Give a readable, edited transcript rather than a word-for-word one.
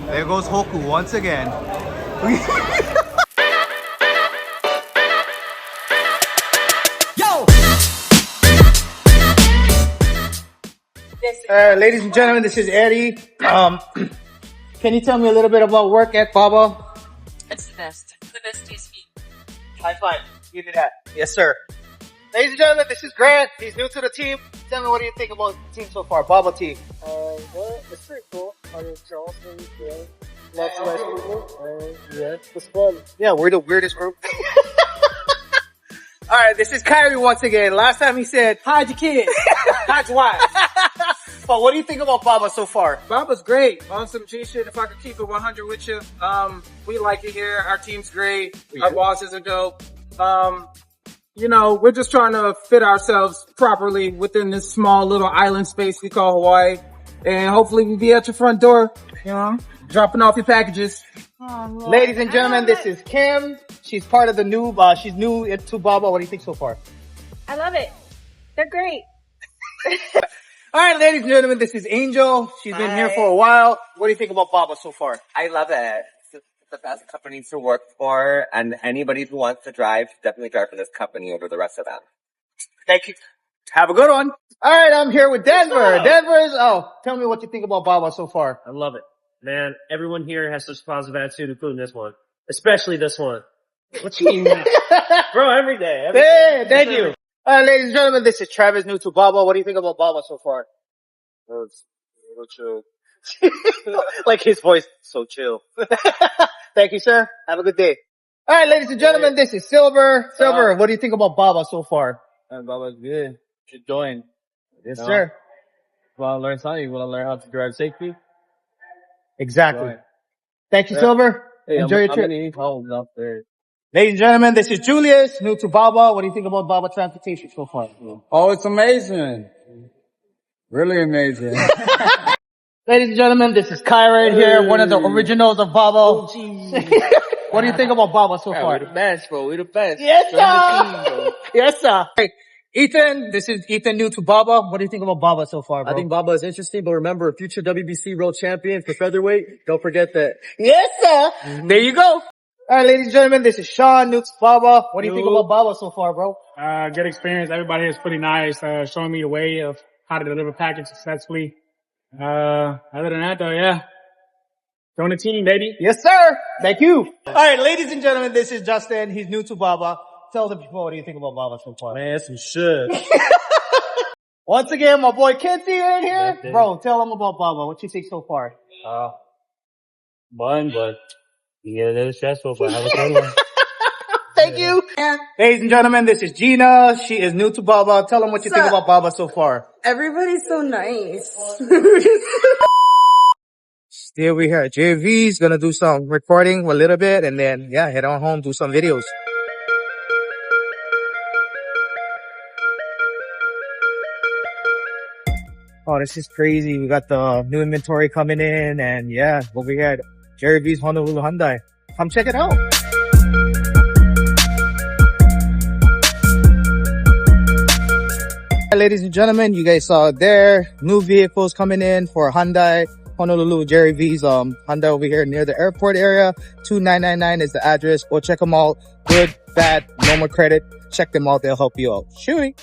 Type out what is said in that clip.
There goes Hoku once again. Ladies and gentlemen, this is Eddie. Can you tell me a little bit about work at Baba? It's the best TSP. High five. You did that. Yes, sir. Ladies and gentlemen, this is Grant. He's new to the team. Tell me, what do you think about the team so far? Baba team. Well, it's pretty cool. I mean, Charleston, yeah. Lots of nice people. Yeah, it's fun. Yeah, we're the weirdest group. Alright, this is Kyrie once again. Last time he said, Hide your kids. Hide your wife. but what do you think about Baba so far? Baba's great. On some G shit, if I could keep it 100 with you. We like it here. Our team's great. Our bosses are dope. You know, we're just trying to fit ourselves properly within this small little island space we call Hawaii. And hopefully we'll be at your front door, you know, dropping off your packages. Ladies and gentlemen, this is Kim. She's part of the new, she's new to Baba. What do you think so far? I love it. They're great. Alright, ladies and gentlemen, this is Angel. She's been here for a while. What do you think about Baba so far? I love it. It's the best company to work for, and anybody who wants to drive should definitely drive for this company over the rest of them. Thank you. Have a good one. Alright, I'm here with Denver. Denver's, tell me what you think about Baba so far. I love it. Man, everyone here has such a positive attitude, including this one. Especially this one. What you mean? Bro, every day. Hey, thank you. Alright, ladies and gentlemen, this is Travis, new to Baba. What do you think about Baba so far? It's a little chill. Like his voice, so chill. Thank you, sir. Have a good day. Alright, ladies and gentlemen, this is Silver. Silver, what do you think about Baba so far? Baba's good. Should join. Yes, sir. You want to learn something? You want to learn how to drive safety? Exactly. Thank you, Silver. Enjoy your trip. Up there. Ladies and gentlemen, this is Julius, new to Baba. What do you think about Baba Transportation so far? Oh, it's amazing. Really amazing. Ladies and gentlemen, this is Kai right here, one of the originals of Baba. What do you think about Baba so far? We're the best, bro. We're the best. Yes, sir. Yes, sir. Hey, Ethan, this is Ethan, new to Baba. What do you think about Baba so far, bro? I think Baba is interesting, but remember, future WBC world champion for featherweight. Don't forget that. Yes, sir. There you go. All right, ladies and gentlemen, this is Sean, new to Baba. What do you think about Baba so far, bro? Good experience. Everybody is pretty nice, showing me the way of how to deliver package successfully. Other than that though, yeah. Join the team, baby. Yes, sir. Thank you. All right, ladies and gentlemen, this is Justin. He's new to Baba. Tell the people, what do you think about Baba so far? Man, some shit. Once again, my boy Kenzie right here. Yeah, bro, tell him about Baba. What you think so far? Fun, but you get a little stressful, but have a good one. Thank you. Ladies and gentlemen, this is Gina. She is new to Baba. Tell them what you think about Baba so far. Everybody's so nice. Still we here. JV's gonna do some recording a little bit and then, yeah, head on home, do some videos. Oh, this is crazy. We got the new inventory coming in and yeah, over here at Jerry V's Honolulu Hyundai. Come check it out. Ladies and gentlemen, you guys saw there, new vehicles coming in for Hyundai, Honolulu, Jerry V's, Hyundai over here near the airport area. 2999 is the address. Go check them out. Good, bad, no more credit. Check them out. They'll help you out. Shooey.